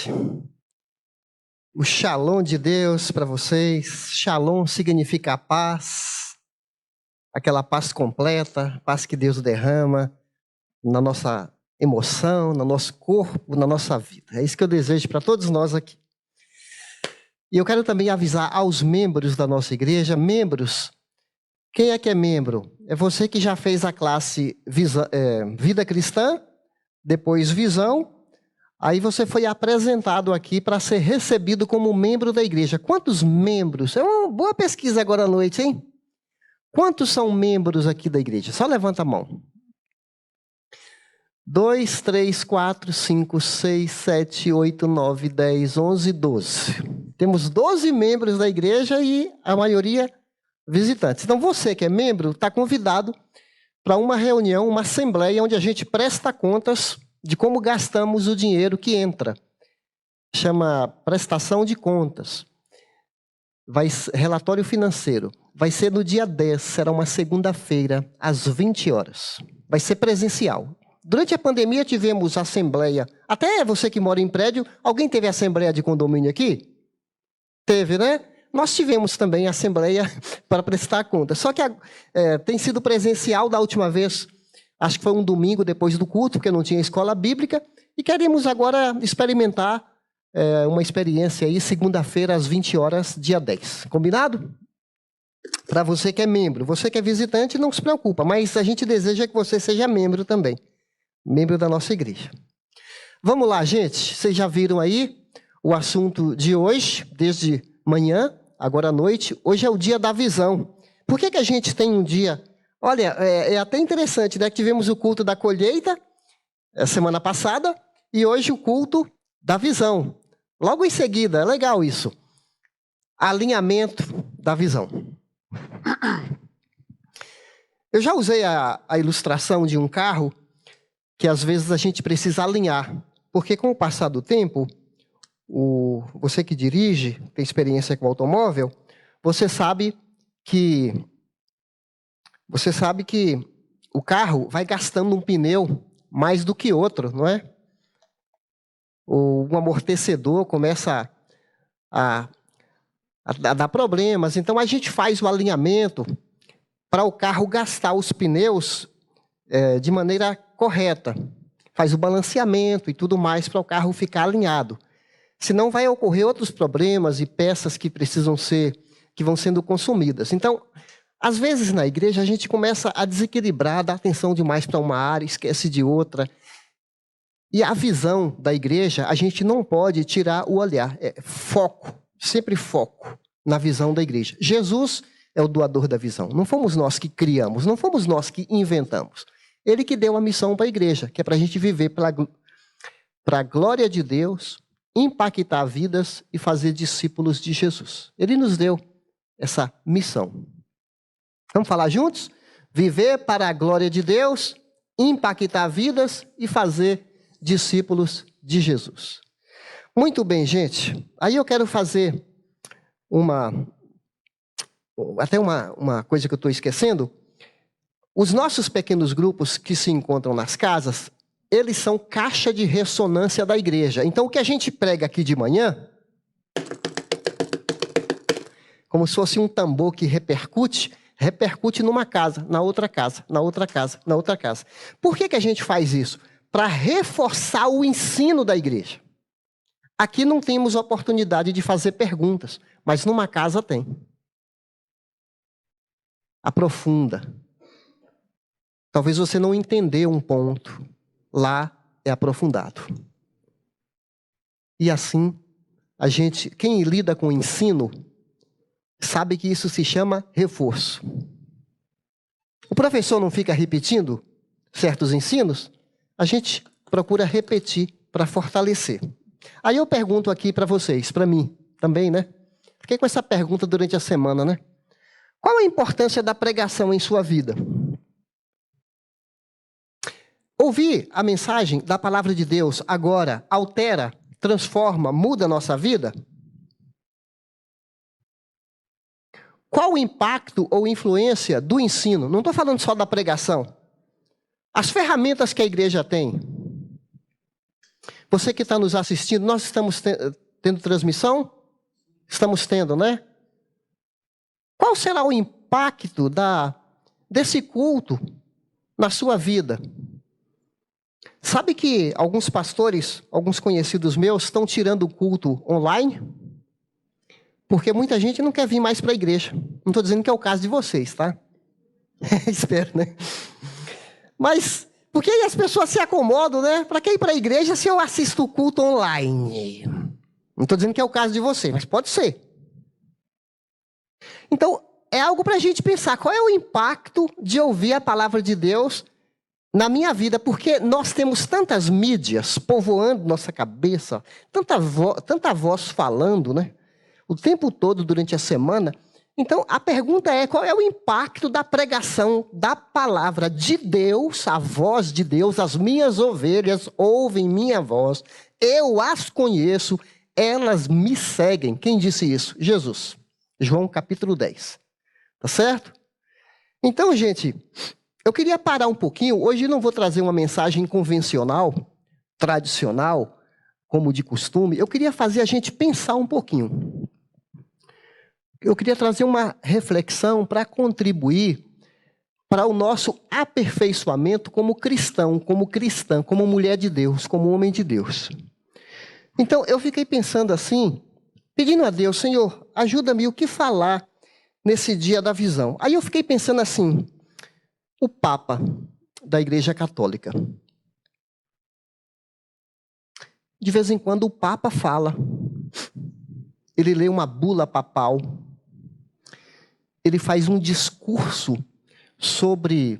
gente. O shalom de Deus para vocês. Shalom significa paz, aquela paz completa, paz que Deus derrama na nossa emoção, no nosso corpo, na nossa vida. É isso que eu desejo para todos nós aqui. E eu quero também avisar aos membros da nossa igreja, membros, quem é que é membro? É você que já fez a classe Vida Cristã, depois Visão, aí você foi apresentado aqui para ser recebido como membro da igreja. Quantos membros? É uma boa pesquisa agora à noite, hein? Quantos são membros aqui da igreja? Só levanta a mão. 2, 3, 4, 5, 6, 7, 8, 9, 10, 11, 12. Temos 12 membros da igreja e a maioria visitantes. Então você que é membro está convidado para uma reunião, uma assembleia onde a gente presta contas de como gastamos o dinheiro que entra. Chama prestação de contas. Relatório financeiro. Vai ser no dia 10, será uma segunda-feira, às 20 horas. Vai ser presencial. Durante a pandemia tivemos assembleia. Até você que mora em prédio, alguém teve assembleia de condomínio aqui? Teve, né? Nós tivemos também assembleia para prestar contas. Só que tem sido presencial da última vez. Acho que foi um domingo depois do culto, porque não tinha escola bíblica. E queremos agora experimentar uma experiência aí, segunda-feira, às 20 horas, dia 10. Combinado? Para você que é membro. Você que é visitante, não se preocupa. Mas a gente deseja que você seja membro também. Membro da nossa igreja. Vamos lá, gente. Vocês já viram aí o assunto de hoje, desde manhã, agora à noite. Hoje é o dia da visão. Por que a gente tem um dia... Olha, é até interessante, né? Tivemos o culto da colheita, semana passada, e hoje o culto da visão. Logo em seguida, é legal isso. Alinhamento da visão. Eu já usei a ilustração de um carro que às vezes a gente precisa alinhar. Porque com o passar do tempo, você que dirige, tem experiência com automóvel, você sabe que o carro vai gastando um pneu mais do que outro, não é? Um amortecedor começa a dar problemas. Então, a gente faz o alinhamento para o carro gastar os pneus de maneira correta. Faz o balanceamento e tudo mais para o carro ficar alinhado. Senão vai ocorrer outros problemas e peças que vão sendo consumidas. Então, às vezes na igreja a gente começa a desequilibrar, dar atenção demais para uma área, esquece de outra. E a visão da igreja, a gente não pode tirar o olhar. É foco, sempre foco na visão da igreja. Jesus é o doador da visão. Não fomos nós que criamos, não fomos nós que inventamos. Ele que deu a missão para a igreja, que é para a gente viver para a glória de Deus, impactar vidas e fazer discípulos de Jesus. Ele nos deu essa missão. Vamos falar juntos? Viver para a glória de Deus, impactar vidas e fazer discípulos de Jesus. Muito bem, gente. Aí eu quero fazer uma coisa que eu estou esquecendo. Os nossos pequenos grupos que se encontram nas casas, eles são caixa de ressonância da igreja. Então, o que a gente prega aqui de manhã, como se fosse um tambor que repercute numa casa, na outra casa, na outra casa, na outra casa. Por que a gente faz isso? Para reforçar o ensino da igreja. Aqui não temos oportunidade de fazer perguntas, mas numa casa tem. Aprofunda. Talvez você não entendeu um ponto. Lá é aprofundado. E assim, quem lida com o ensino, sabe que isso se chama reforço. O professor não fica repetindo certos ensinos, a gente procura repetir para fortalecer. Aí eu pergunto aqui para vocês, para mim também, né? Fiquei com essa pergunta durante a semana, né? Qual a importância da pregação em sua vida? Ouvir a mensagem da palavra de Deus agora altera, transforma, muda a nossa vida? Qual o impacto ou influência do ensino? Não estou falando só da pregação. As ferramentas que a igreja tem. Você que está nos assistindo, nós estamos tendo transmissão? Estamos tendo, né? Qual será o impacto desse culto na sua vida? Sabe que alguns pastores, alguns conhecidos meus, estão tirando o culto online? Porque muita gente não quer vir mais para a igreja. Não estou dizendo que é o caso de vocês, tá? Espero, né? Mas, porque aí as pessoas se acomodam, né? Para que ir para a igreja se eu assisto o culto online? Não estou dizendo que é o caso de vocês, mas pode ser. Então, é algo para a gente pensar. Qual é o impacto de ouvir a palavra de Deus na minha vida? Porque nós temos tantas mídias povoando nossa cabeça, tanta voz falando, né? O tempo todo durante a semana. Então, a pergunta é, qual é o impacto da pregação da palavra de Deus, a voz de Deus? As minhas ovelhas ouvem minha voz, eu as conheço, elas me seguem. Quem disse isso? Jesus. João capítulo 10. Tá certo? Então, gente, eu queria parar um pouquinho. Hoje não vou trazer uma mensagem convencional, tradicional, como de costume. Eu queria fazer a gente pensar um pouquinho. Eu queria trazer uma reflexão para contribuir para o nosso aperfeiçoamento como cristão, como cristã, como mulher de Deus, como homem de Deus. Então, eu fiquei pensando assim, pedindo a Deus, Senhor, ajuda-me o que falar nesse dia da visão. Aí eu fiquei pensando assim, o Papa da Igreja Católica. De vez em quando o Papa fala, ele lê uma bula papal, ele faz um discurso sobre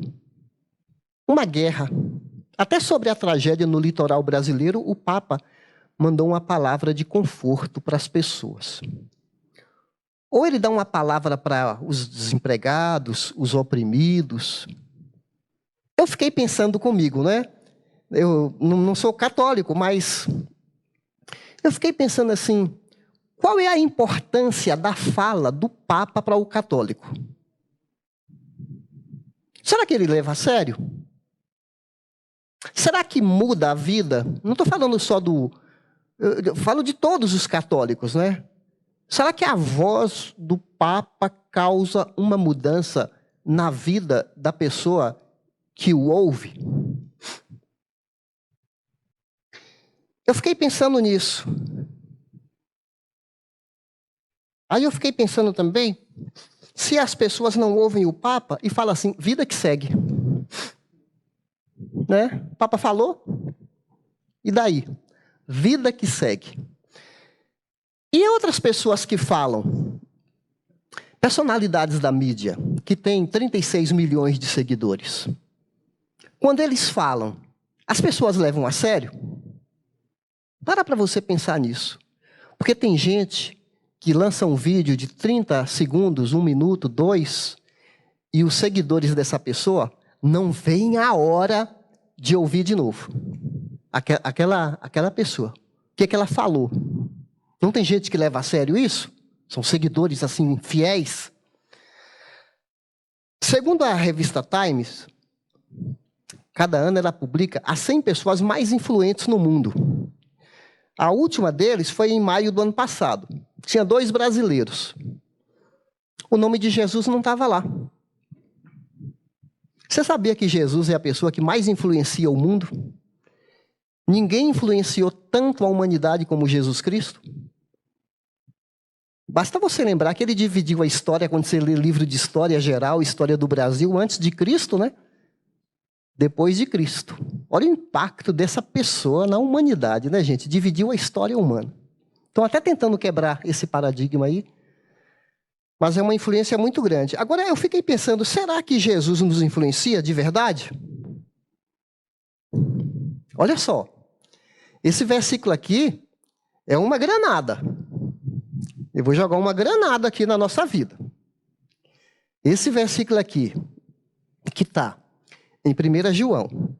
uma guerra, até sobre a tragédia no litoral brasileiro, o Papa mandou uma palavra de conforto para as pessoas. Ou ele dá uma palavra para os desempregados, os oprimidos. Eu fiquei pensando comigo, né? Eu não sou católico, mas eu fiquei pensando assim, qual é a importância da fala do Papa para o católico? Será que ele leva a sério? Será que muda a vida? Não estou falando só eu falo de todos os católicos, né? Será que a voz do Papa causa uma mudança na vida da pessoa que o ouve? Eu fiquei pensando nisso. Aí eu fiquei pensando também, se as pessoas não ouvem o Papa e falam assim, vida que segue. Né? O Papa falou, e daí? Vida que segue. E outras pessoas que falam, personalidades da mídia, que têm 36 milhões de seguidores. Quando eles falam, as pessoas levam a sério? Para você pensar nisso. Porque tem gente que lança um vídeo de 30 segundos, 1 minuto, 2, e os seguidores dessa pessoa não veem a hora de ouvir de novo. Aquela pessoa. O que ela falou? Não tem gente que leva a sério isso? São seguidores, assim, fiéis. Segundo a revista Times, cada ano ela publica as 100 pessoas mais influentes no mundo. A última deles foi em maio do ano passado. Tinha 2 brasileiros. O nome de Jesus não estava lá. Você sabia que Jesus é a pessoa que mais influencia o mundo? Ninguém influenciou tanto a humanidade como Jesus Cristo. Basta você lembrar que ele dividiu a história, quando você lê livro de história geral, história do Brasil, antes de Cristo, né? Depois de Cristo. Olha o impacto dessa pessoa na humanidade, né, gente? Dividiu a história humana. Estão até tentando quebrar esse paradigma aí, mas é uma influência muito grande. Agora, eu fiquei pensando, será que Jesus nos influencia de verdade? Olha só, esse versículo aqui é uma granada. Eu vou jogar uma granada aqui na nossa vida. Esse versículo aqui, que está em 1 João,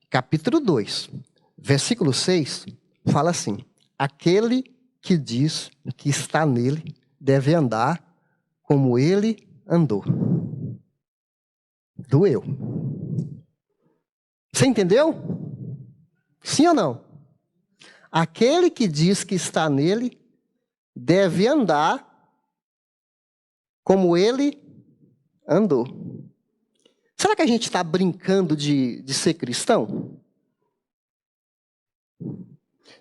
capítulo 2, versículo 6, fala assim, aquele que diz que está nele deve andar como ele andou. Doeu. Você entendeu? Sim ou não? aquele que diz que está nele deve andar como ele andou. Será que a gente está brincando de ser cristão?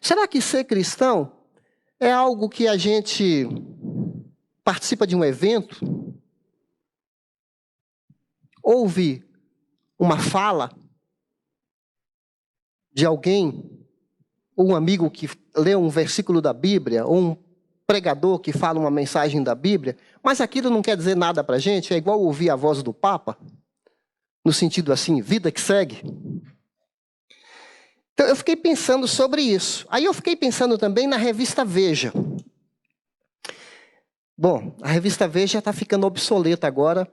Será que ser cristão é algo que a gente participa de um evento, ouve uma fala de alguém, ou um amigo que lê um versículo da Bíblia, ou um pregador que fala uma mensagem da Bíblia, mas aquilo não quer dizer nada para a gente? É igual ouvir a voz do Papa, no sentido assim, vida que segue. Então eu fiquei pensando sobre isso. Aí eu fiquei pensando também na revista Veja. Bom, a revista Veja está ficando obsoleta agora,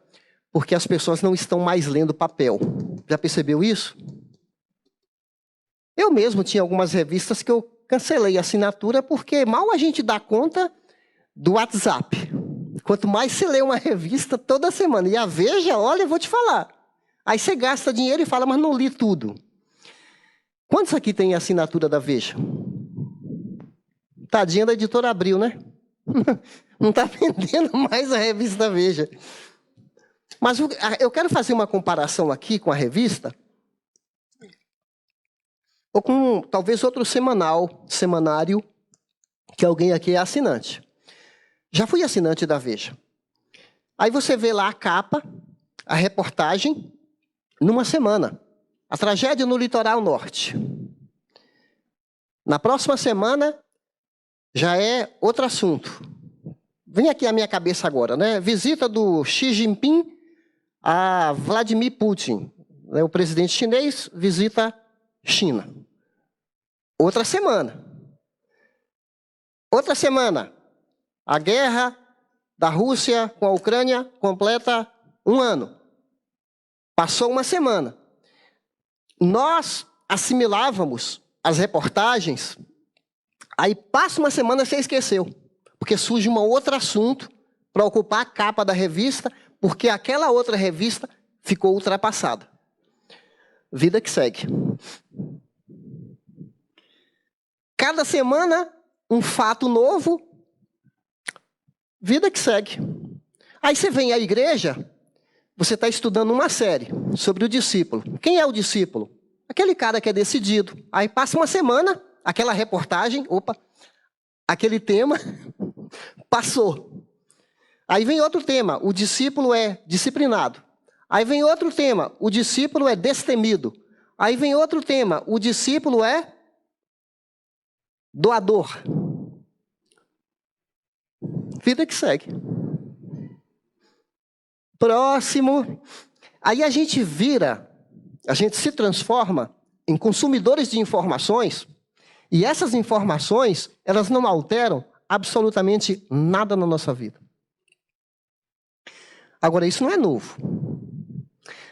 porque as pessoas não estão mais lendo papel. Já percebeu isso? Eu mesmo tinha algumas revistas que eu cancelei a assinatura, porque mal a gente dá conta do WhatsApp. Quanto mais se lê uma revista toda semana. E a Veja, olha, eu vou te falar. Aí você gasta dinheiro e fala, mas não li tudo. Quantos aqui tem assinatura da Veja? Tadinha da editora Abril, né? Não está vendendo mais a revista Veja. Mas eu quero fazer uma comparação aqui com a revista, ou com talvez outro semanário, que alguém aqui é assinante. Já fui assinante da Veja. Aí você vê lá a capa, a reportagem, numa semana. A tragédia no litoral norte. Na próxima semana, já é outro assunto. Vem aqui à minha cabeça agora, né? Visita do Xi Jinping a Vladimir Putin. O presidente chinês visita China. Outra semana. Outra semana. A guerra da Rússia com a Ucrânia completa 1 ano. Passou uma semana. Nós assimilávamos as reportagens, aí passa uma semana e você esqueceu. Porque surge um outro assunto para ocupar a capa da revista, porque aquela outra revista ficou ultrapassada. Vida que segue. Cada semana, um fato novo, vida que segue. Aí você vem à igreja, você está estudando uma série sobre o discípulo. Quem é o discípulo? Aquele cara que é decidido. Aí passa uma semana, aquela reportagem, aquele tema, passou. Aí vem outro tema, o discípulo é disciplinado. Aí vem outro tema, o discípulo é destemido. Aí vem outro tema, o discípulo é doador. Vida que segue. Próximo. Aí a gente se transforma em consumidores de informações, e essas informações, elas não alteram absolutamente nada na nossa vida. Agora, isso não é novo.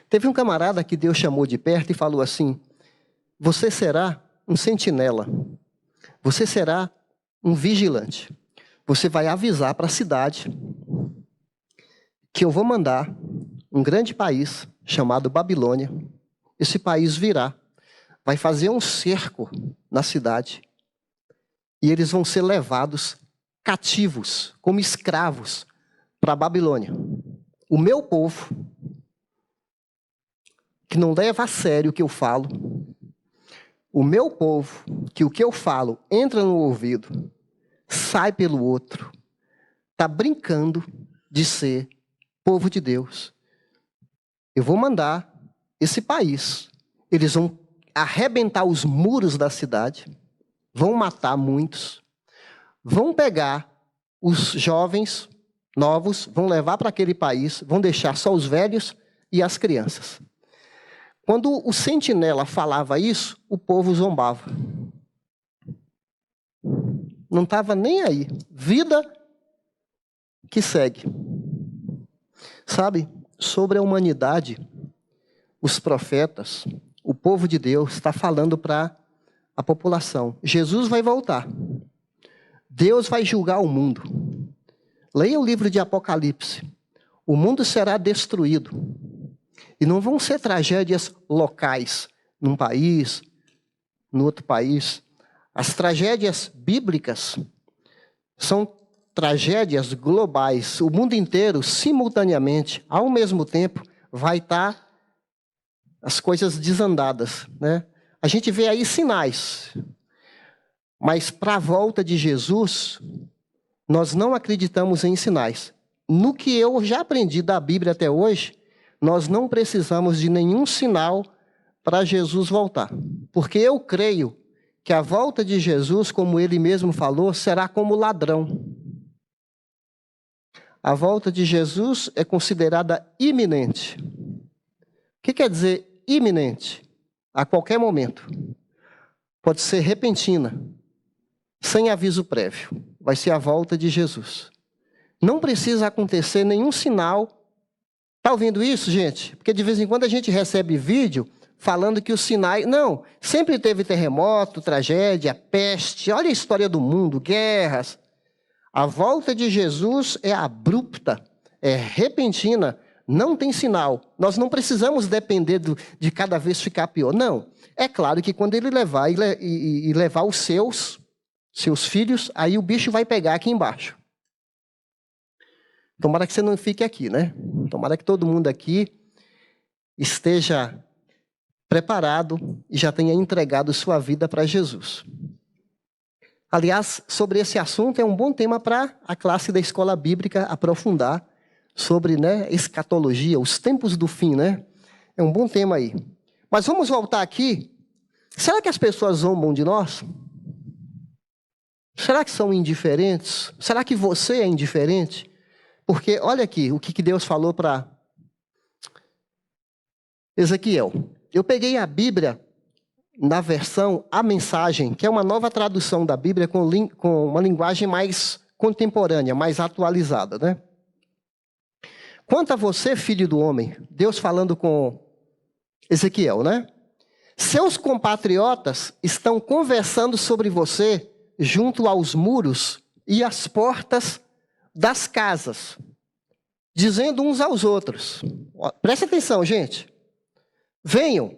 Teve um camarada que Deus chamou de perto e falou assim: você será um sentinela, você será um vigilante. Você vai avisar para a cidade que eu vou mandar um grande país chamado Babilônia. Esse país virá, vai fazer um cerco na cidade e eles vão ser levados cativos, como escravos, para a Babilônia. O meu povo, que não leva a sério o que eu falo, o meu povo, que o que eu falo entra no ouvido, sai pelo outro, está brincando de ser povo de Deus. Eu vou mandar esse país, eles vão arrebentar os muros da cidade, vão matar muitos, vão pegar os jovens novos, vão levar para aquele país, vão deixar só os velhos e as crianças. Quando o sentinela falava isso, o povo zombava. Não estava nem aí. Vida que segue. Sabe, sobre a humanidade, os profetas, o povo de Deus está falando para a população. Jesus vai voltar. Deus vai julgar o mundo. Leia o livro de Apocalipse. O mundo será destruído. E não vão ser tragédias locais, num país, no outro país. As tragédias bíblicas são tragédias globais. O mundo inteiro, simultaneamente, ao mesmo tempo, vai estar as coisas desandadas, né? A gente vê aí sinais, mas para a volta de Jesus, nós não acreditamos em sinais. No que eu já aprendi da Bíblia até hoje, nós não precisamos de nenhum sinal para Jesus voltar. Porque eu creio que a volta de Jesus, como ele mesmo falou, será como ladrão. A volta de Jesus é considerada iminente. O que quer dizer iminente? A qualquer momento. Pode ser repentina, sem aviso prévio. Vai ser a volta de Jesus. Não precisa acontecer nenhum sinal. Está ouvindo isso, gente? Porque de vez em quando a gente recebe vídeo falando que os sinais... Não, sempre teve terremoto, tragédia, peste. Olha a história do mundo, guerras. A volta de Jesus é abrupta, é repentina, não tem sinal. Nós não precisamos depender de cada vez ficar pior. Não. É claro que quando ele levar e levar os seus filhos, aí o bicho vai pegar aqui embaixo. Tomara que você não fique aqui, né? Tomara que todo mundo aqui esteja preparado e já tenha entregado sua vida para Jesus. Aliás, sobre esse assunto é um bom tema para a classe da escola bíblica aprofundar sobre, né, escatologia, os tempos do fim, né? É um bom tema aí. Mas vamos voltar aqui. Será que as pessoas zombam de nós? Será que são indiferentes? Será que você é indiferente? Porque olha aqui o que Deus falou para Ezequiel. Eu peguei a Bíblia na versão A Mensagem, que é uma nova tradução da Bíblia com uma linguagem mais contemporânea, mais atualizada, né? Quanto a você, filho do homem, Deus falando com Ezequiel, né? Seus compatriotas estão conversando sobre você junto aos muros e às portas das casas, dizendo uns aos outros. Presta atenção, gente. Venham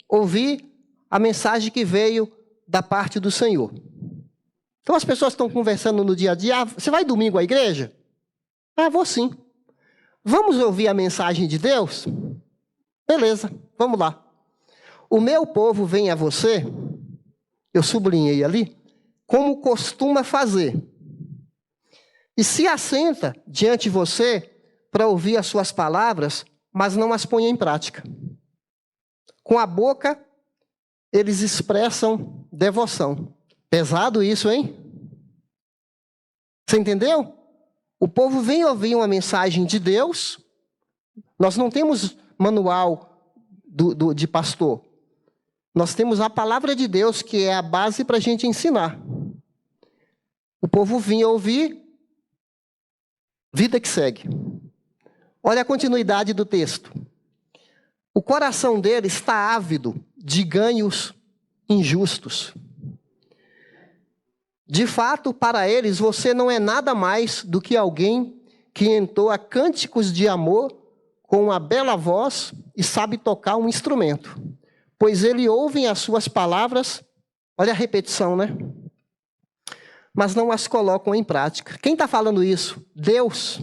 ouvir a mensagem que veio da parte do Senhor. Então as pessoas estão conversando no dia a dia. Você vai domingo à igreja? Vou sim. Vamos ouvir a mensagem de Deus? Beleza, vamos lá. O meu povo vem a você, eu sublinhei ali, como costuma fazer. E se assenta diante de você para ouvir as suas palavras, mas não as põe em prática. Com a boca, eles expressam devoção. Pesado isso, hein? Você entendeu? O povo vem ouvir uma mensagem de Deus. Nós não temos manual de pastor. Nós temos a palavra de Deus, que é a base para a gente ensinar. O povo vinha ouvir, vida que segue. Olha a continuidade do texto. O coração dele está ávido de ganhos injustos. De fato, para eles, você não é nada mais do que alguém que entoa cânticos de amor com uma bela voz e sabe tocar um instrumento. Pois eles ouvem as suas palavras, olha a repetição, né? Mas não as colocam em prática. Quem está falando isso? Deus.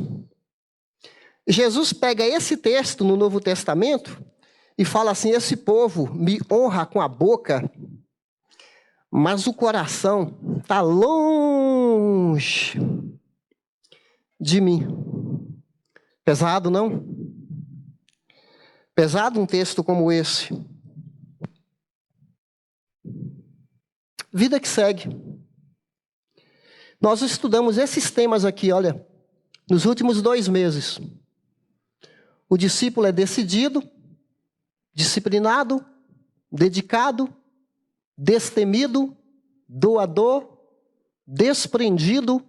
Jesus pega esse texto no Novo Testamento e fala assim: esse povo me honra com a boca, mas o coração está longe de mim. Pesado, não? Pesado um texto como esse. Vida que segue. Nós estudamos esses temas aqui, olha, nos últimos 2 meses. O discípulo é decidido, disciplinado, dedicado, destemido, doador, desprendido,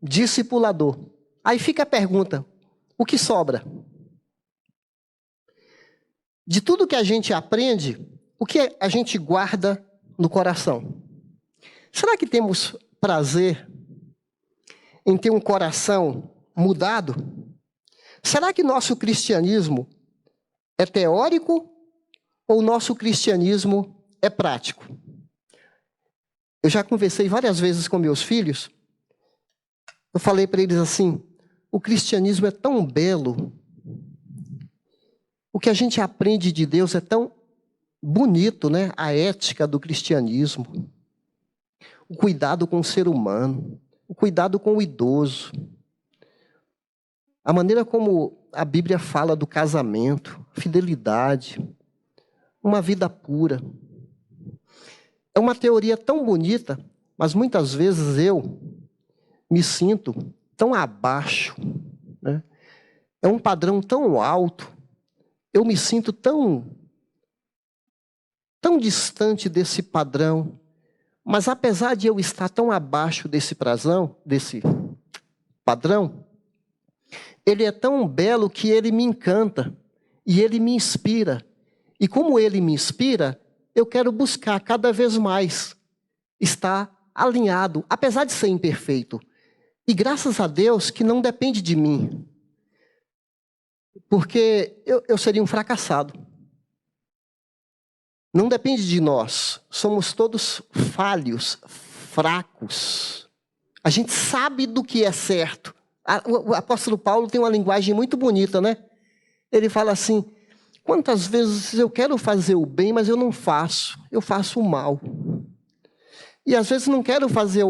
discipulador. Aí fica a pergunta: o que sobra? De tudo que a gente aprende, o que a gente guarda no coração? Será que temos prazer em ter um coração mudado? Será que nosso cristianismo é teórico ou nosso cristianismo é prático? Eu já conversei várias vezes com meus filhos. Eu falei para eles assim, o cristianismo é tão belo. O que a gente aprende de Deus é tão bonito, né? A ética do cristianismo. O cuidado com o ser humano. O cuidado com o idoso. A maneira como a Bíblia fala do casamento, fidelidade, uma vida pura. É uma teoria tão bonita, mas muitas vezes eu me sinto tão abaixo, né? É um padrão tão alto, eu me sinto tão distante desse padrão, mas apesar de eu estar tão abaixo desse padrão, ele é tão belo que ele me encanta e ele me inspira. E como ele me inspira, eu quero buscar cada vez mais estar alinhado, apesar de ser imperfeito. E graças a Deus que não depende de mim. Porque eu seria um fracassado. Não depende de nós. Somos todos falhos, fracos. A gente sabe do que é certo. O apóstolo Paulo tem uma linguagem muito bonita, né? Ele fala assim, quantas vezes eu quero fazer o bem, mas eu não faço. Eu faço o mal. E às vezes não quero fazer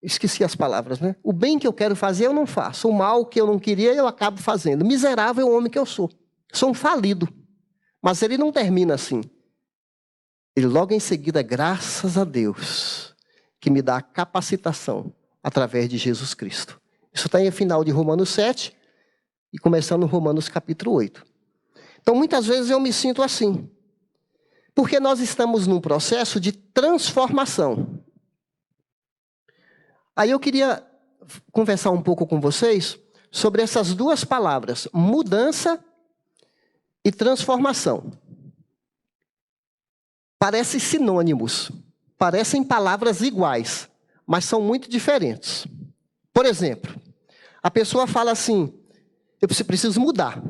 esqueci as palavras, né? O bem que eu quero fazer, eu não faço. O mal que eu não queria, eu acabo fazendo. Miserável homem que eu sou. Sou um falido. Mas ele não termina assim. Ele logo em seguida, graças a Deus, que me dá a capacitação através de Jesus Cristo. Isso está em final de Romanos 7 e começando Romanos capítulo 8. Então, muitas vezes eu me sinto assim. Porque nós estamos num processo de transformação. Aí eu queria conversar um pouco com vocês sobre essas duas palavras, mudança e transformação. Parecem sinônimos, parecem palavras iguais, mas são muito diferentes. Por exemplo, a pessoa fala assim, eu preciso mudar.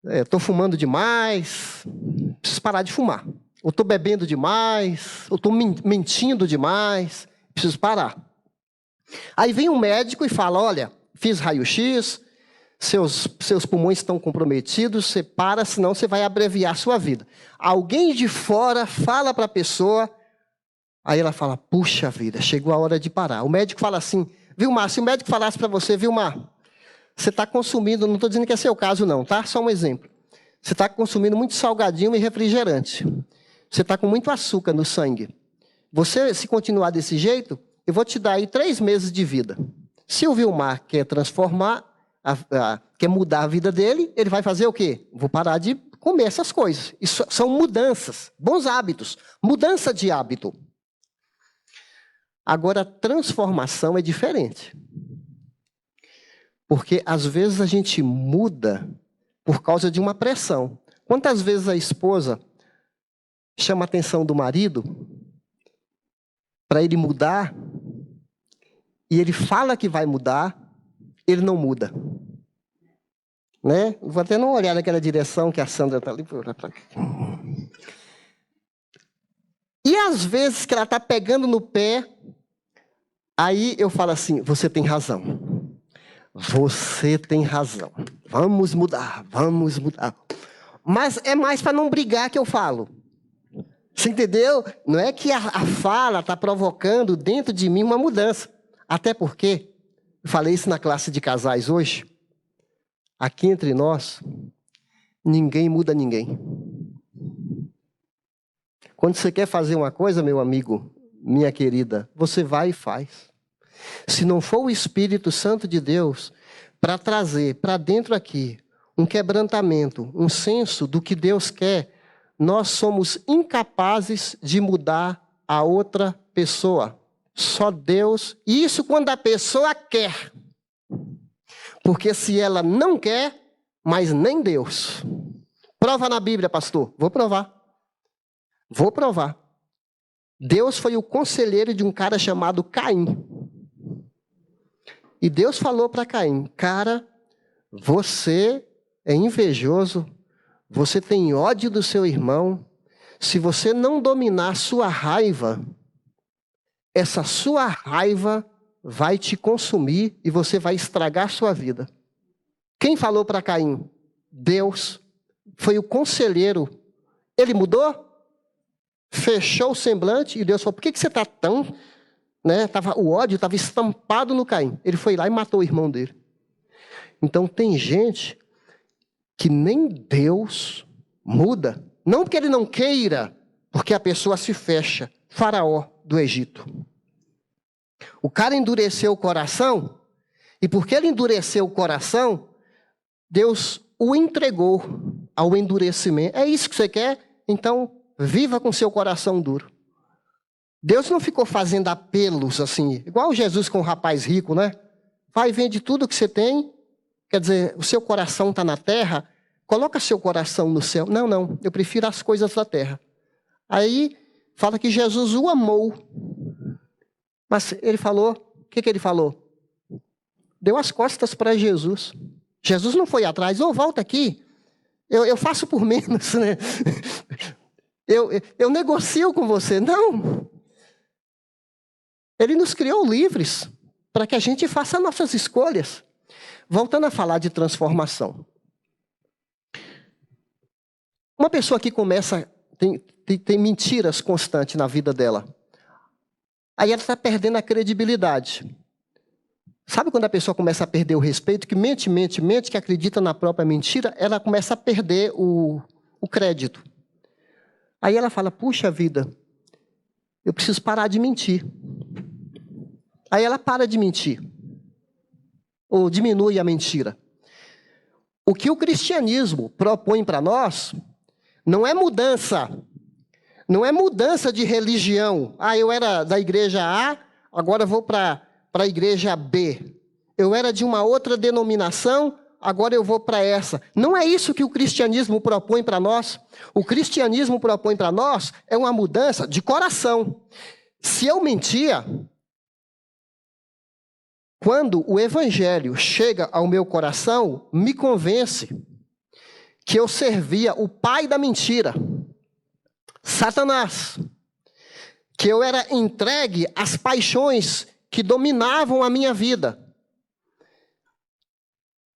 Estou fumando demais, preciso parar de fumar. Ou estou bebendo demais, ou estou mentindo demais, preciso parar. Aí vem um médico e fala, olha, fiz raio-x, seus pulmões estão comprometidos, você para, senão você vai abreviar a sua vida. Alguém de fora fala para a pessoa, aí ela fala, puxa vida, chegou a hora de parar. O médico fala assim, Vilmar, se o médico falasse para você, Vilmar, você está consumindo, não estou dizendo que é seu caso não, tá? Só um exemplo. Você está consumindo muito salgadinho e refrigerante. Você está com muito açúcar no sangue. Você, se continuar desse jeito, eu vou te dar aí 3 meses de vida. Se o Vilmar quer transformar, quer mudar a vida dele, ele vai fazer o quê? Vou parar de comer essas coisas. Isso são mudanças, bons hábitos. Mudança de hábito. Agora, transformação é diferente. Porque, às vezes, a gente muda por causa de uma pressão. Quantas vezes a esposa chama a atenção do marido para ele mudar, e ele fala que vai mudar, ele não muda. Né? Vou até não olhar naquela direção que a Sandra está ali. E às vezes que ela está pegando no pé, aí eu falo assim, você tem razão. Você tem razão. Vamos mudar, vamos mudar. Mas é mais para não brigar que eu falo. Você entendeu? Não é que a fala está provocando dentro de mim uma mudança. Até porque, eu falei isso na classe de casais hoje, aqui entre nós, ninguém muda ninguém. Quando você quer fazer uma coisa, meu amigo, minha querida, você vai e faz. Se não for o Espírito Santo de Deus para trazer para dentro aqui um quebrantamento, um senso do que Deus quer, nós somos incapazes de mudar a outra pessoa. Só Deus. E isso quando a pessoa quer. Porque se ela não quer, mas nem Deus. Prova na Bíblia, pastor. Vou provar. Vou provar. Deus foi o conselheiro de um cara chamado Caim. E Deus falou para Caim, cara, você é invejoso, você tem ódio do seu irmão, Se você não dominar a sua raiva, essa sua raiva vai te consumir e você vai estragar a sua vida. Quem falou para Caim? Deus. Foi o conselheiro. Ele mudou? Fechou o semblante e Deus falou, por que você está tão... o ódio estava estampado no Caim. Ele foi lá e matou o irmão dele. Então tem gente que nem Deus muda. Não porque ele não queira, porque a pessoa se fecha. Faraó do Egito. O cara endureceu o coração, e porque ele endureceu o coração, Deus o entregou ao endurecimento. É isso que você quer? Então, viva com seu coração duro. Deus não ficou fazendo apelos assim, igual Jesus com o rapaz rico, né? Vai e vende tudo que você tem, quer dizer, o seu coração está na terra, coloca seu coração no céu. Não, eu prefiro as coisas da terra. Aí, fala que Jesus o amou. Mas ele falou, o que ele falou? Deu as costas para Jesus. Jesus não foi atrás, volta aqui, eu faço por menos, né? Eu negocio com você. Não. Ele nos criou livres para que a gente faça nossas escolhas. Voltando a falar de transformação. Uma pessoa que começa, tem mentiras constantes na vida dela. Aí ela está perdendo a credibilidade. Sabe quando a pessoa começa a perder o respeito, que mente, que acredita na própria mentira, ela começa a perder o crédito. Aí ela fala, puxa vida, eu preciso parar de mentir. Aí ela para de mentir. Ou diminui a mentira. O que o cristianismo propõe para nós não é mudança. Não é mudança de religião. Eu era da igreja A, agora vou para a igreja B. Eu era de uma outra denominação, agora eu vou para essa. Não é isso que o cristianismo propõe para nós. O cristianismo propõe para nós é uma mudança de coração. Se eu mentia, quando o evangelho chega ao meu coração, me convence que eu servia o pai da mentira, Satanás, que eu era entregue às paixões que dominavam a minha vida.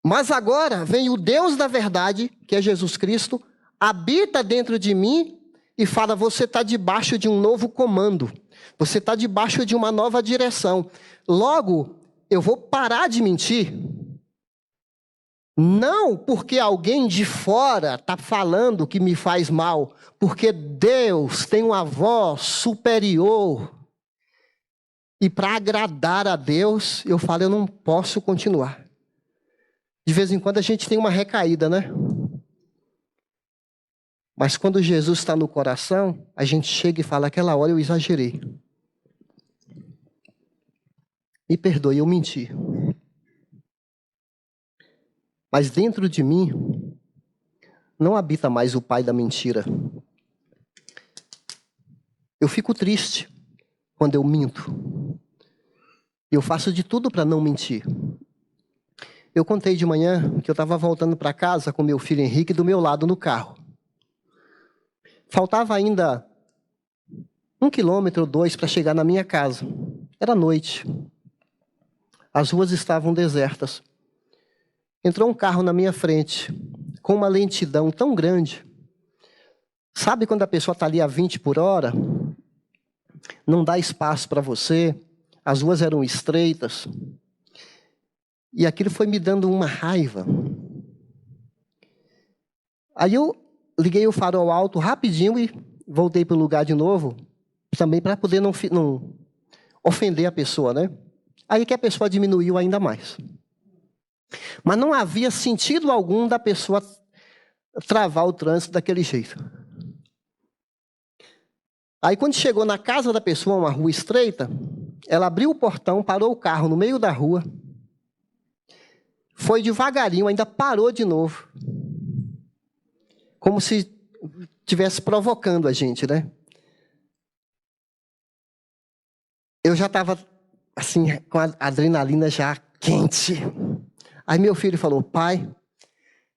Mas agora vem o Deus da verdade, que é Jesus Cristo, habita dentro de mim e fala, você está debaixo de um novo comando, você está debaixo de uma nova direção. Logo, eu vou parar de mentir. Não porque alguém de fora está falando que me faz mal, porque Deus tem uma voz superior. E para agradar a Deus, eu falo, eu não posso continuar. De vez em quando a gente tem uma recaída, né? Mas quando Jesus está no coração, a gente chega e fala, aquela hora eu exagerei. Me perdoe, eu menti. Mas dentro de mim, não habita mais o pai da mentira. Eu fico triste quando eu minto. Eu faço de tudo para não mentir. Eu contei de manhã que eu estava voltando para casa com meu filho Henrique do meu lado no carro. Faltava ainda 1 quilômetro ou 2 para chegar na minha casa. Era noite. As ruas estavam desertas. Entrou um carro na minha frente, com uma lentidão tão grande. Sabe quando a pessoa está ali a 20 por hora? Não dá espaço para você, as ruas eram estreitas. E aquilo foi me dando uma raiva. Aí eu liguei o farol alto rapidinho e voltei para o lugar de novo, também para poder não ofender a pessoa, né? Aí que a pessoa diminuiu ainda mais. Mas não havia sentido algum da pessoa travar o trânsito daquele jeito. Aí quando chegou na casa da pessoa, uma rua estreita, ela abriu o portão, parou o carro no meio da rua, foi devagarinho, ainda parou de novo. Como se estivesse provocando a gente, né? Eu já estava, assim, com a adrenalina já quente. Aí meu filho falou, pai,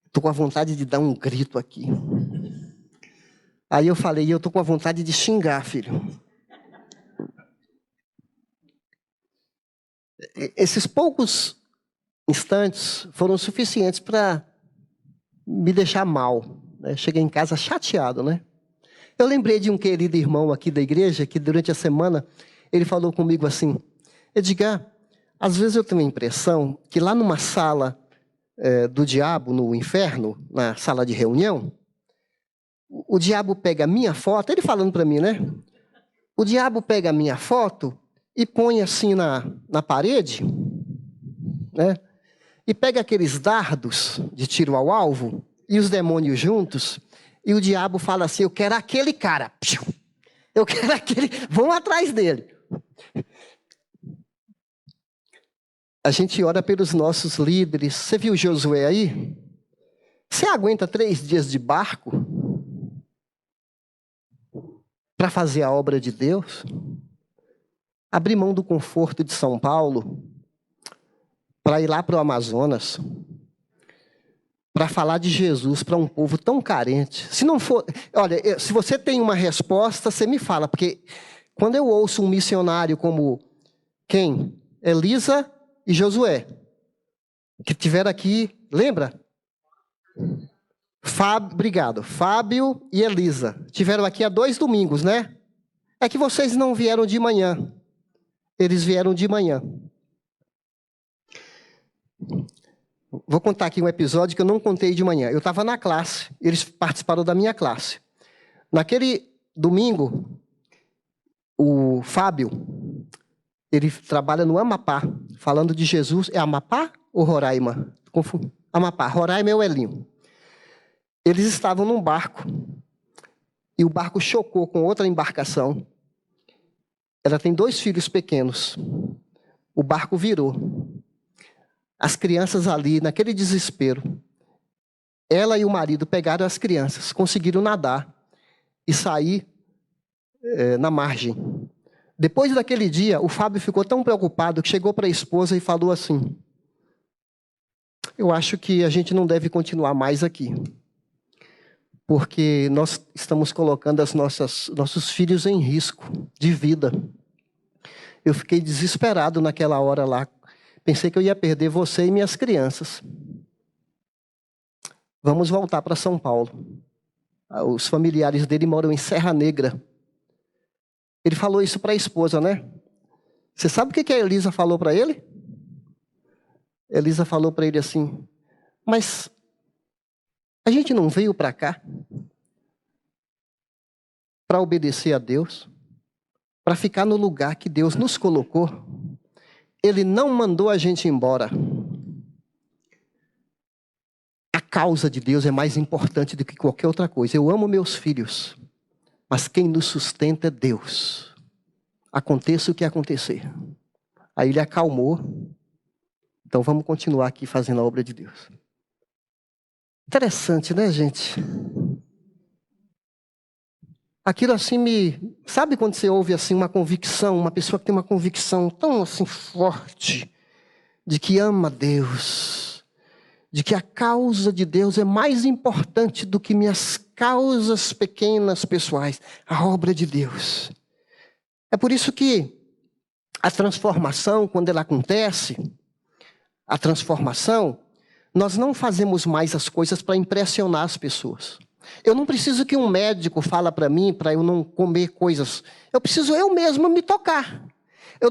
estou com a vontade de dar um grito aqui. Aí eu falei, eu estou com a vontade de xingar, filho. Esses poucos instantes foram suficientes para me deixar mal, né? Cheguei em casa chateado, né? Eu lembrei de um querido irmão aqui da igreja, que durante a semana, ele falou comigo assim, Edgar, às vezes eu tenho a impressão que lá numa sala do diabo, no inferno, na sala de reunião, o diabo pega a minha foto, ele falando para mim, né? O diabo pega a minha foto e põe assim na parede, né? E pega aqueles dardos de tiro ao alvo e os demônios juntos, e o diabo fala assim, eu quero aquele cara. Eu quero aquele, vão atrás dele. A gente ora pelos nossos líderes. Você viu Josué aí? Você aguenta 3 dias de barco para fazer a obra de Deus? Abrir mão do conforto de São Paulo para ir lá para o Amazonas, para falar de Jesus para um povo tão carente. Se não for, olha, se você tem uma resposta, você me fala, porque quando eu ouço um missionário como quem? Elisa e Josué, que tiveram aqui, lembra? Obrigado. Fábio e Elisa. Tiveram aqui há 2 domingos, né? É que vocês não vieram de manhã. Eles vieram de manhã. Vou contar aqui um episódio que eu não contei de manhã. Eu estava na classe, eles participaram da minha classe. Naquele domingo, o Fábio, ele trabalha no Amapá, falando de Jesus. É Amapá ou Roraima? Amapá. Roraima é o Elinho. Eles estavam num barco, e o barco chocou com outra embarcação. Ela tem 2 filhos pequenos. O barco virou. As crianças ali, naquele desespero, ela e o marido pegaram as crianças, conseguiram nadar e sair na margem. Depois daquele dia, o Fábio ficou tão preocupado que chegou para a esposa e falou assim, eu acho que a gente não deve continuar mais aqui, porque nós estamos colocando nossos filhos em risco de vida. Eu fiquei desesperado naquela hora lá. Pensei que eu ia perder você e minhas crianças. Vamos voltar para São Paulo. Os familiares dele moram em Serra Negra. Ele falou isso para a esposa, né? Você sabe o que a Elisa falou para ele? Elisa falou para ele assim, mas a gente não veio para cá para obedecer a Deus, para ficar no lugar que Deus nos colocou. Ele não mandou a gente embora. A causa de Deus é mais importante do que qualquer outra coisa. Eu amo meus filhos, mas quem nos sustenta é Deus. Aconteça o que acontecer. Aí ele acalmou. Então vamos continuar aqui fazendo a obra de Deus. Interessante, né, gente? Aquilo assim me... Sabe quando você ouve assim uma convicção, uma pessoa que tem uma convicção tão assim forte, de que ama Deus, de que a causa de Deus é mais importante do que minhas causas pequenas pessoais, a obra de Deus. É por isso que a transformação, quando ela acontece, a transformação, nós não fazemos mais as coisas para impressionar as pessoas. Eu não preciso que um médico fale para mim, para eu não comer coisas. Eu preciso eu mesmo me tocar. Eu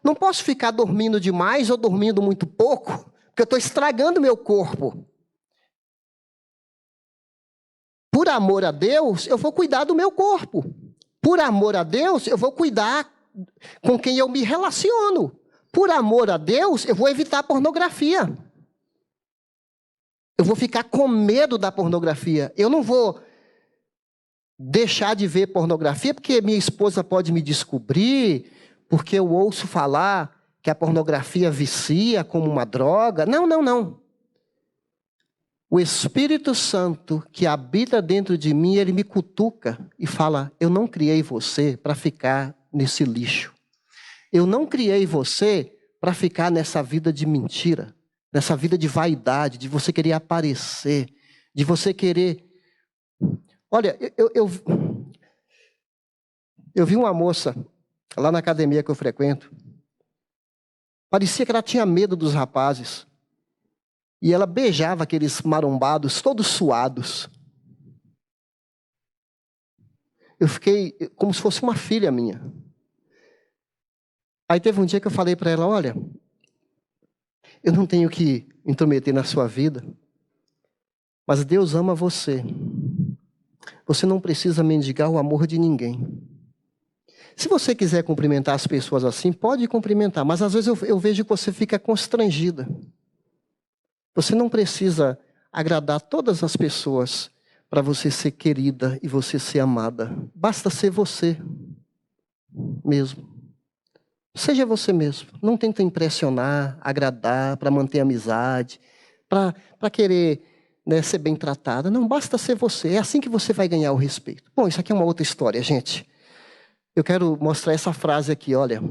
não posso ficar dormindo demais ou dormindo muito pouco, porque eu estou estragando meu corpo. Por amor a Deus, eu vou cuidar do meu corpo. Por amor a Deus, eu vou cuidar com quem eu me relaciono. Por amor a Deus, eu vou evitar pornografia. Eu vou ficar com medo da pornografia. Eu não vou deixar de ver pornografia porque minha esposa pode me descobrir, porque eu ouço falar que a pornografia vicia como uma droga. Não, não, não. O Espírito Santo que habita dentro de mim, ele me cutuca e fala, eu não criei você para ficar nesse lixo. Eu não criei você para ficar nessa vida de mentira, nessa vida de vaidade, de você querer aparecer, de você querer Olha, eu vi uma moça lá na academia que eu frequento. Parecia que ela tinha medo dos rapazes. E ela beijava aqueles marombados, todos suados. Eu fiquei como se fosse uma filha minha. Aí teve um dia que eu falei para ela, olha, eu não tenho que intrometer na sua vida, mas Deus ama você. Você não precisa mendigar o amor de ninguém. Se você quiser cumprimentar as pessoas assim, pode cumprimentar, mas às vezes eu vejo que você fica constrangida. Você não precisa agradar todas as pessoas para você ser querida e você ser amada. Basta ser você mesmo. Seja você mesmo. Não tenta impressionar, agradar, para manter amizade, para querer, né, ser bem tratada. Não, basta ser você. É assim que você vai ganhar o respeito. Bom, isso aqui é uma outra história, gente. Eu quero mostrar essa frase aqui, olha.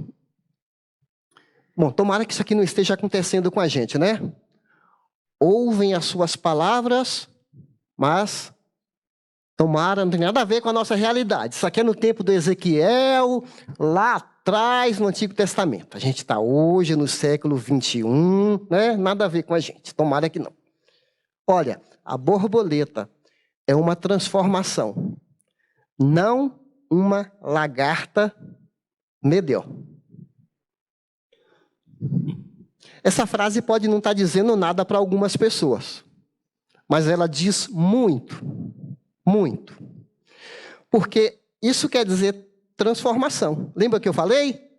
Bom, tomara que isso aqui não esteja acontecendo com a gente, né? Ouvem as suas palavras, mas tomara, não tem nada a ver com a nossa realidade. Isso aqui é no tempo do Ezequiel, lá atrás no Antigo Testamento. A gente está hoje no século 21, né? Nada a ver com a gente, tomara que não. Olha, a borboleta é uma transformação, não uma lagarta medíocre. Essa frase pode não estar dizendo nada para algumas pessoas, mas ela diz muito, muito. Porque isso quer dizer transformação. Lembra que eu falei?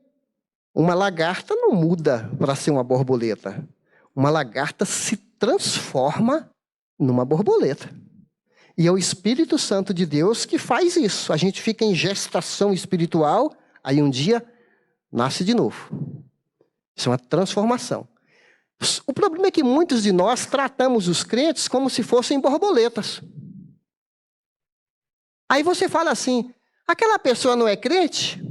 Uma lagarta não muda para ser uma borboleta. Uma lagarta se transforma numa borboleta. E é o Espírito Santo de Deus que faz isso. A gente fica em gestação espiritual, aí um dia nasce de novo. Isso é uma transformação. O problema é que muitos de nós tratamos os crentes como se fossem borboletas. Aí você fala assim, aquela pessoa não é crente?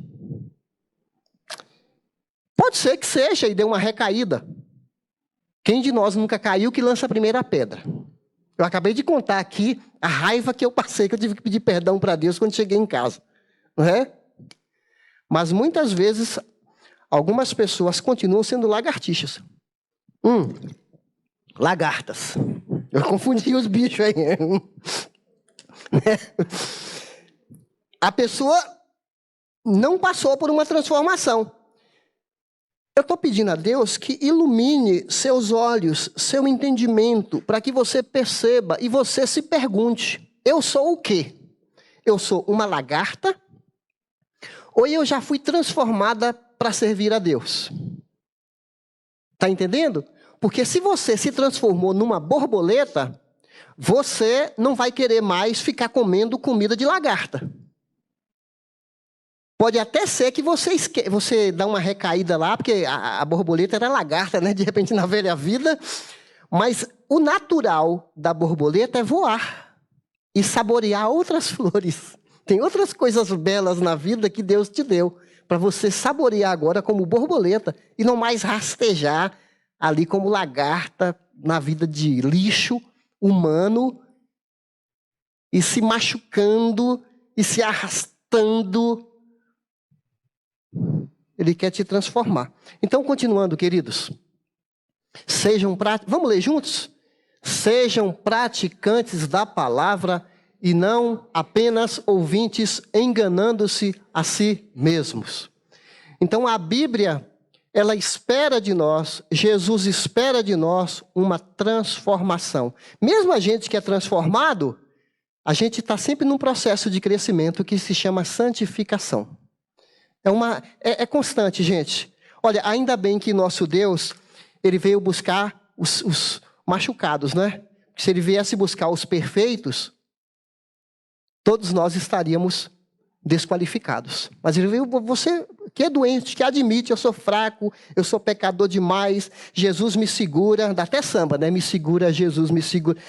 Pode ser que seja e dê uma recaída. Quem de nós nunca caiu que lança a primeira pedra? Eu acabei de contar aqui a raiva que eu passei, que eu tive que pedir perdão para Deus quando cheguei em casa. Não é? Mas muitas vezes, algumas pessoas continuam sendo lagartixas. Lagartas. Eu confundi os bichos aí. A pessoa não passou por uma transformação. Eu estou pedindo a Deus que ilumine seus olhos, seu entendimento, para que você perceba e você se pergunte, eu sou o quê? Eu sou uma lagarta? Ou eu já fui transformada para servir a Deus? Está entendendo? Porque se você se transformou numa borboleta, você não vai querer mais ficar comendo comida de lagarta. Pode até ser que você dá uma recaída lá, porque a borboleta era lagarta, né? De repente na velha vida. Mas o natural da borboleta é voar e saborear outras flores. Tem outras coisas belas na vida que Deus te deu, para você saborear agora como borboleta e não mais rastejar ali como lagarta na vida de lixo humano e se machucando e se arrastando. Ele quer te transformar. Então, continuando, queridos. Vamos ler juntos? Sejam praticantes da palavra e não apenas ouvintes, enganando-se a si mesmos. Então, a Bíblia, ela espera de nós, Jesus espera de nós uma transformação. Mesmo a gente que é transformado, a gente está sempre num processo de crescimento que se chama santificação. É constante, gente. Olha, ainda bem que nosso Deus, ele veio buscar os machucados, né? Se ele viesse buscar os perfeitos, todos nós estaríamos desqualificados. Mas ele veio, você que é doente, que admite, eu sou fraco, eu sou pecador demais, Jesus me segura, dá até samba, né? Me segura, Jesus me segura.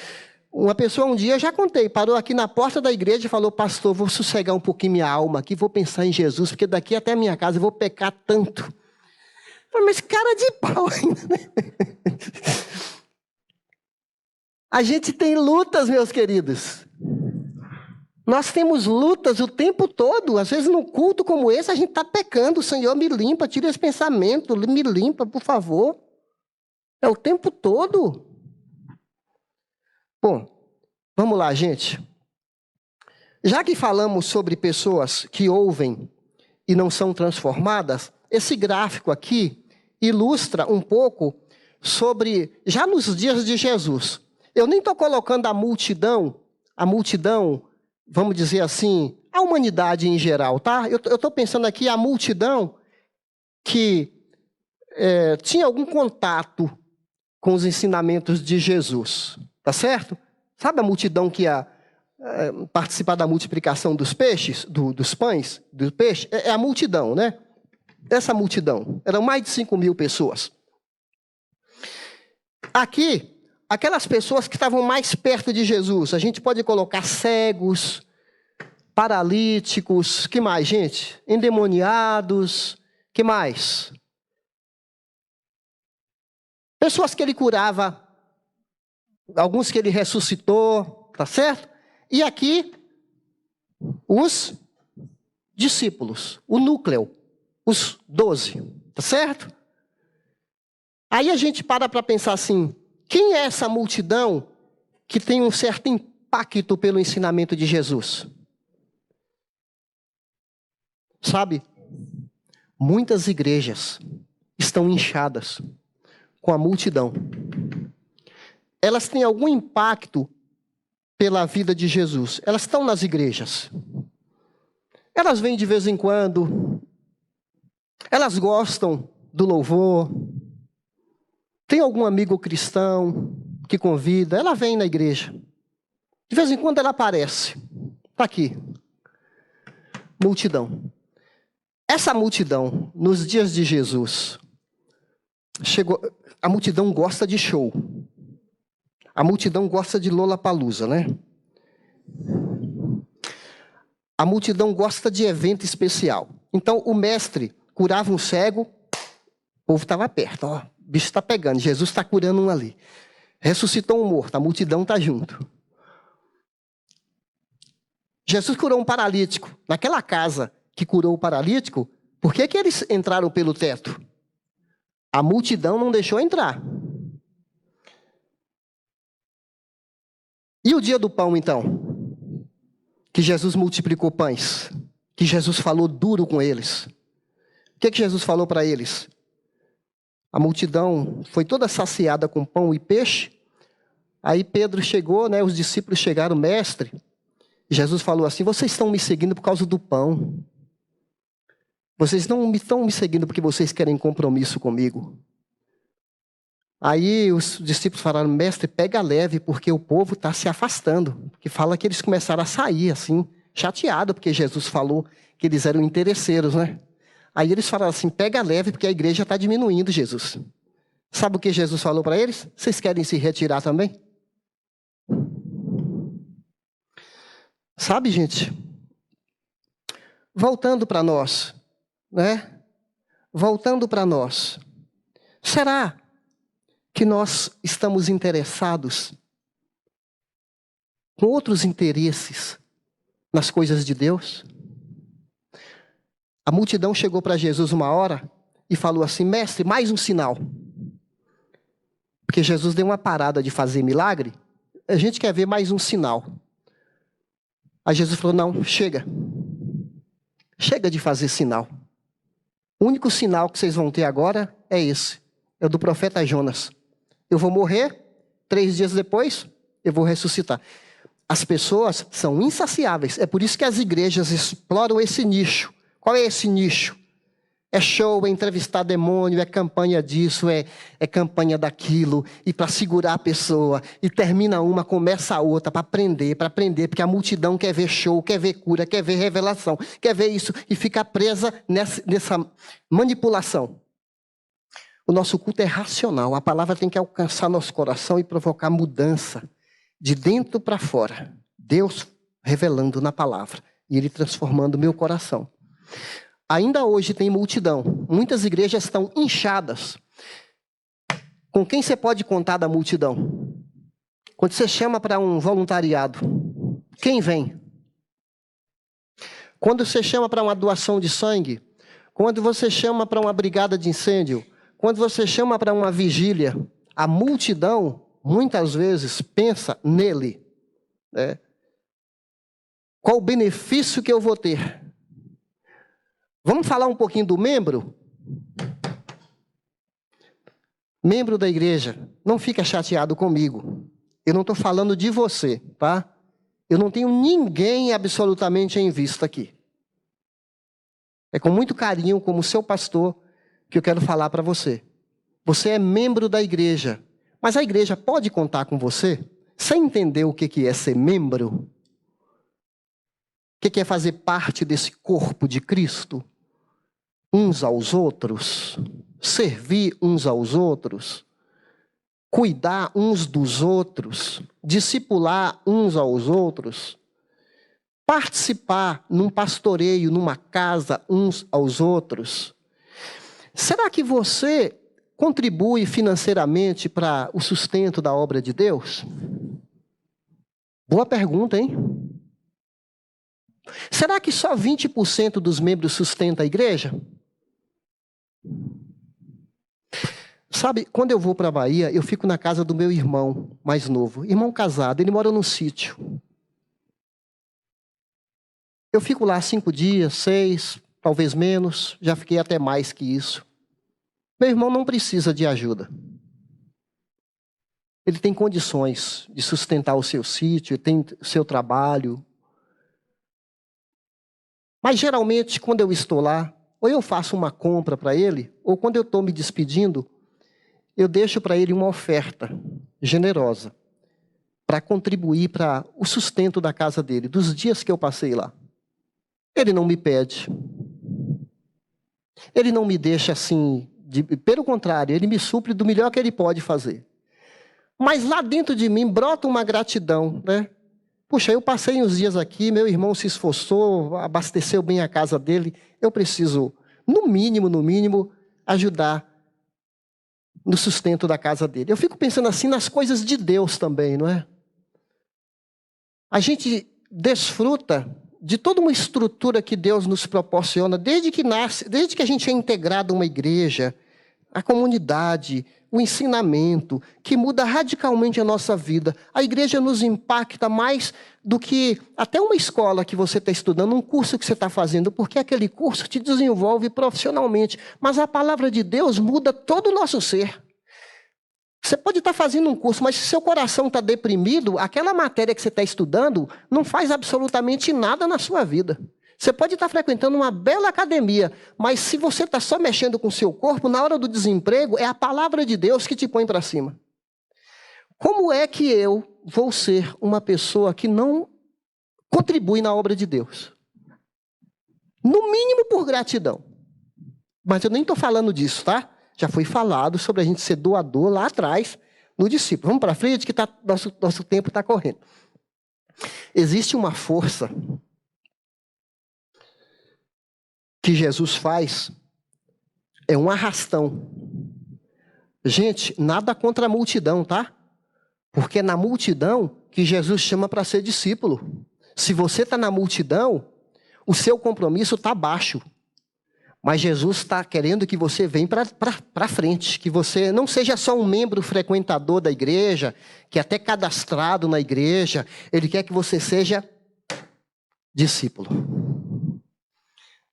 Uma pessoa um dia, eu já contei, parou aqui na porta da igreja e falou, pastor, vou sossegar um pouquinho minha alma aqui, vou pensar em Jesus, porque daqui até a minha casa eu vou pecar tanto. Eu falei, mas cara de pau ainda, né? A gente tem lutas, meus queridos. Nós temos lutas o tempo todo. Às vezes, num culto como esse, a gente está pecando. Senhor, me limpa, tira esse pensamento, me limpa, por favor. É o tempo todo. Bom, vamos lá, gente. Já que falamos sobre pessoas que ouvem e não são transformadas, esse gráfico aqui ilustra um pouco sobre, já nos dias de Jesus. Eu nem estou colocando a multidão, vamos dizer assim, a humanidade em geral, tá? Eu estou pensando aqui a multidão que tinha algum contato com os ensinamentos de Jesus, tá certo? Sabe a multidão que ia participar da multiplicação dos peixes, dos pães, do peixe? É a multidão, né? Essa multidão, eram mais de 5.000 pessoas. Aqui, aquelas pessoas que estavam mais perto de Jesus, a gente pode colocar cegos, paralíticos, que mais, gente? Endemoniados, que mais? Pessoas que ele curava, alguns que ele ressuscitou, tá certo? E aqui, os discípulos, o núcleo, os 12, tá certo? Aí a gente para pensar assim, quem é essa multidão que tem um certo impacto pelo ensinamento de Jesus? Sabe, muitas igrejas estão inchadas com a multidão. Elas têm algum impacto pela vida de Jesus. Elas estão nas igrejas. Elas vêm de vez em quando. Elas gostam do louvor. Tem algum amigo cristão que convida. Ela vem na igreja. De vez em quando ela aparece. Está aqui. Multidão. Essa multidão, nos dias de Jesus, chegou. A multidão gosta de show. A multidão gosta de Lollapalooza, né? A multidão gosta de evento especial. Então, o mestre curava um cego, o povo estava perto. Ó, o bicho está pegando, Jesus está curando um ali. Ressuscitou um morto, a multidão está junto. Jesus curou um paralítico. Naquela casa que curou o paralítico, por que eles entraram pelo teto? A multidão não deixou entrar. E o dia do pão, então? Que Jesus multiplicou pães. Que Jesus falou duro com eles. O que Jesus falou para eles? A multidão foi toda saciada com pão e peixe. Aí Pedro chegou, né? Os discípulos chegaram, mestre. Jesus falou assim, vocês estão me seguindo por causa do pão. Vocês não estão me seguindo porque vocês querem compromisso comigo. Aí os discípulos falaram, mestre, pega leve, porque o povo está se afastando. Que fala que eles começaram a sair, assim, chateados, porque Jesus falou que eles eram interesseiros, né? Aí eles falaram assim, pega leve, porque a igreja está diminuindo, Jesus. Sabe o que Jesus falou para eles? Vocês querem se retirar também? Sabe, gente? Voltando para nós, né? Voltando para nós. Será que nós estamos interessados com outros interesses nas coisas de Deus? A multidão chegou para Jesus uma hora e falou assim, mestre, mais um sinal. Porque Jesus deu uma parada de fazer milagre, a gente quer ver mais um sinal. Aí Jesus falou, não, chega. Chega de fazer sinal. O único sinal que vocês vão ter agora é esse. É o do profeta Jonas. Eu vou morrer, 3 dias depois, eu vou ressuscitar. As pessoas são insaciáveis. É por isso que as igrejas exploram esse nicho. Qual é esse nicho? É show, é entrevistar demônio, é campanha disso, é campanha daquilo. E para segurar a pessoa. E termina uma, começa a outra, para aprender. Porque a multidão quer ver show, quer ver cura, quer ver revelação, quer ver isso. E fica presa nessa manipulação. O nosso culto é racional. A palavra tem que alcançar nosso coração e provocar mudança. De dentro para fora. Deus revelando na palavra. E Ele transformando o meu coração. Ainda hoje tem multidão. Muitas igrejas estão inchadas. Com quem você pode contar da multidão? Quando você chama para um voluntariado, quem vem? Quando você chama para uma doação de sangue, quando você chama para uma brigada de incêndio, quando você chama para uma vigília, a multidão, muitas vezes, pensa nele. Né? Qual o benefício que eu vou ter? Vamos falar um pouquinho do membro? Membro da igreja, não fica chateado comigo. Eu não estou falando de você, tá? Eu não tenho ninguém absolutamente em vista aqui. É com muito carinho, como seu pastor, que eu quero falar para você. Você é membro da igreja, mas a igreja pode contar com você? Você entendeu o que é ser membro? O que é fazer parte desse corpo de Cristo? Uns aos outros, servir uns aos outros, cuidar uns dos outros, discipular uns aos outros, participar num pastoreio, numa casa, uns aos outros. Será que você contribui financeiramente para o sustento da obra de Deus? Boa pergunta, hein? Será que só 20% dos membros sustenta a igreja? Sabe, quando eu vou para a Bahia, eu fico na casa do meu irmão mais novo. Irmão casado, ele mora num sítio. Eu fico lá 5 dias, 6, talvez menos. Já fiquei até mais que isso. Meu irmão não precisa de ajuda. Ele tem condições de sustentar o seu sítio, tem o seu trabalho. Mas geralmente, quando eu estou lá, ou eu faço uma compra para ele, ou quando eu estou me despedindo, eu deixo para ele uma oferta generosa para contribuir para o sustento da casa dele, dos dias que eu passei lá. Ele não me pede. Ele não me deixa assim, pelo contrário, ele me supre do melhor que ele pode fazer. Mas lá dentro de mim brota uma gratidão, né? Puxa, eu passei uns dias aqui, meu irmão se esforçou, abasteceu bem a casa dele, eu preciso, no mínimo, ajudar no sustento da casa dele. Eu fico pensando assim nas coisas de Deus também, não é? A gente desfruta de toda uma estrutura que Deus nos proporciona, desde que nasce, desde que a gente é integrado a uma igreja, a comunidade, o ensinamento, que muda radicalmente a nossa vida. A igreja nos impacta mais do que até uma escola que você está estudando, um curso que você está fazendo, porque aquele curso te desenvolve profissionalmente. Mas a palavra de Deus muda todo o nosso ser. Você pode estar fazendo um curso, mas se seu coração está deprimido, aquela matéria que você está estudando não faz absolutamente nada na sua vida. Você pode estar frequentando uma bela academia, mas se você está só mexendo com o seu corpo, na hora do desemprego, é a palavra de Deus que te põe para cima. Como é que eu vou ser uma pessoa que não contribui na obra de Deus? No mínimo por gratidão. Mas eu nem estou falando disso, tá? Já foi falado sobre a gente ser doador lá atrás, no discípulo. Vamos para frente que nosso tempo está correndo. Existe uma força que Jesus faz, é um arrastão. Gente, nada contra a multidão, tá? Porque é na multidão que Jesus chama para ser discípulo. Se você está na multidão, o seu compromisso está baixo. Mas Jesus está querendo que você venha para frente, que você não seja só um membro frequentador da igreja, que é até cadastrado na igreja. Ele quer que você seja discípulo.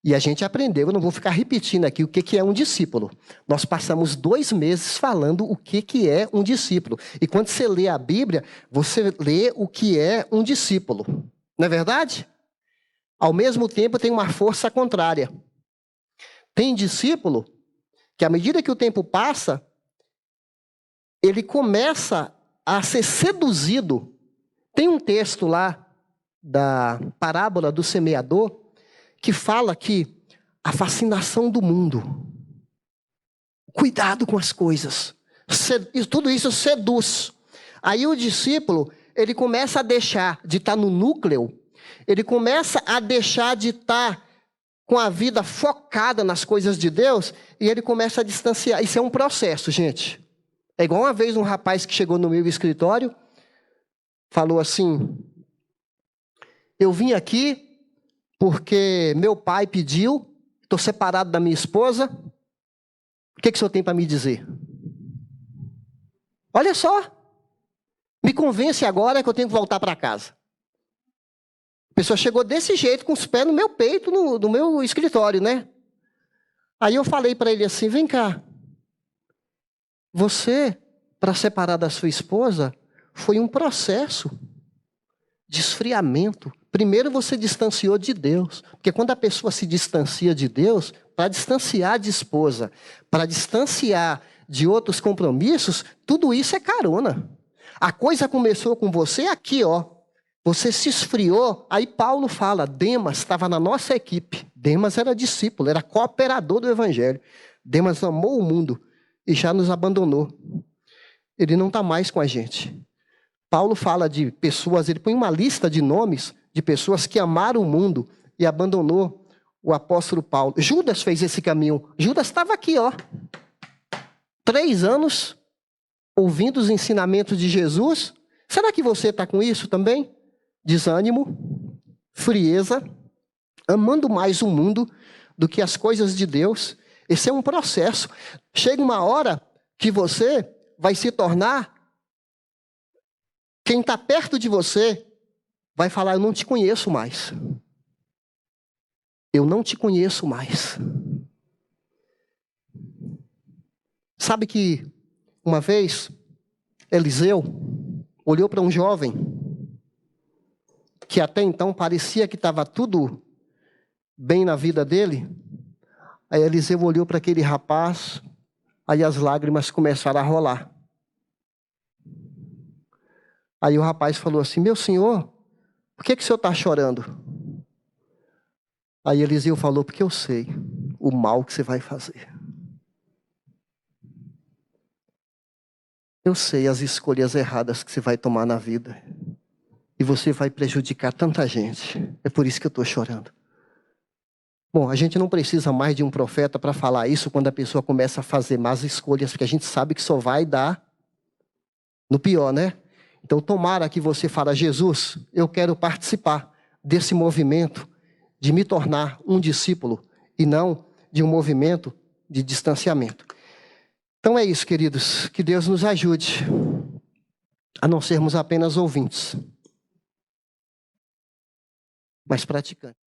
E a gente aprendeu, eu não vou ficar repetindo aqui o que é um discípulo. Nós passamos 2 meses falando o que é um discípulo. E quando você lê a Bíblia, você lê o que é um discípulo. Não é verdade? Ao mesmo tempo, tem uma força contrária. Tem discípulo que, à medida que o tempo passa, ele começa a ser seduzido. Tem um texto lá da parábola do semeador que fala que a fascinação do mundo, cuidado com as coisas, tudo isso seduz. Aí o discípulo, ele começa a deixar de estar no núcleo, ele começa a deixar de estar com a vida focada nas coisas de Deus, e ele começa a distanciar. Isso é um processo, gente. É igual uma vez um rapaz que chegou no meu escritório, falou assim: eu vim aqui porque meu pai pediu, estou separado da minha esposa. O que o senhor tem para me dizer? Olha só, me convence agora que eu tenho que voltar para casa. A pessoa chegou desse jeito, com os pés no meu peito, no meu escritório, né? Aí eu falei para ele assim, vem cá, você, para separar da sua esposa, foi um processo de esfriamento. Primeiro você distanciou de Deus, porque quando a pessoa se distancia de Deus, para distanciar de esposa, para distanciar de outros compromissos, tudo isso é carona. A coisa começou com você aqui, ó. Você se esfriou, aí Paulo fala, Demas estava na nossa equipe. Demas era discípulo, era cooperador do evangelho. Demas amou o mundo e já nos abandonou. Ele não está mais com a gente. Paulo fala de pessoas, ele põe uma lista de nomes de pessoas que amaram o mundo e abandonou o apóstolo Paulo. Judas fez esse caminho. Judas estava aqui, ó. 3 anos ouvindo os ensinamentos de Jesus. Será que você está com isso também? Desânimo, frieza, amando mais o mundo do que as coisas de Deus. Esse é um processo. Chega uma hora que você vai se tornar, quem está perto de você vai falar, eu não te conheço mais. Eu não te conheço mais. Sabe que uma vez Eliseu olhou para um jovem que até então parecia que estava tudo bem na vida dele. Aí Eliseu olhou para aquele rapaz, aí as lágrimas começaram a rolar. Aí o rapaz falou assim, meu senhor, por que o senhor está chorando? Aí Eliseu falou, porque eu sei o mal que você vai fazer. Eu sei as escolhas erradas que você vai tomar na vida. E você vai prejudicar tanta gente. É por isso que eu estou chorando. Bom, a gente não precisa mais de um profeta para falar isso quando a pessoa começa a fazer más escolhas, porque a gente sabe que só vai dar no pior, né? Então, tomara que você fale, Jesus, eu quero participar desse movimento de me tornar um discípulo e não de um movimento de distanciamento. Então é isso, queridos. Que Deus nos ajude a não sermos apenas ouvintes, mas praticantes.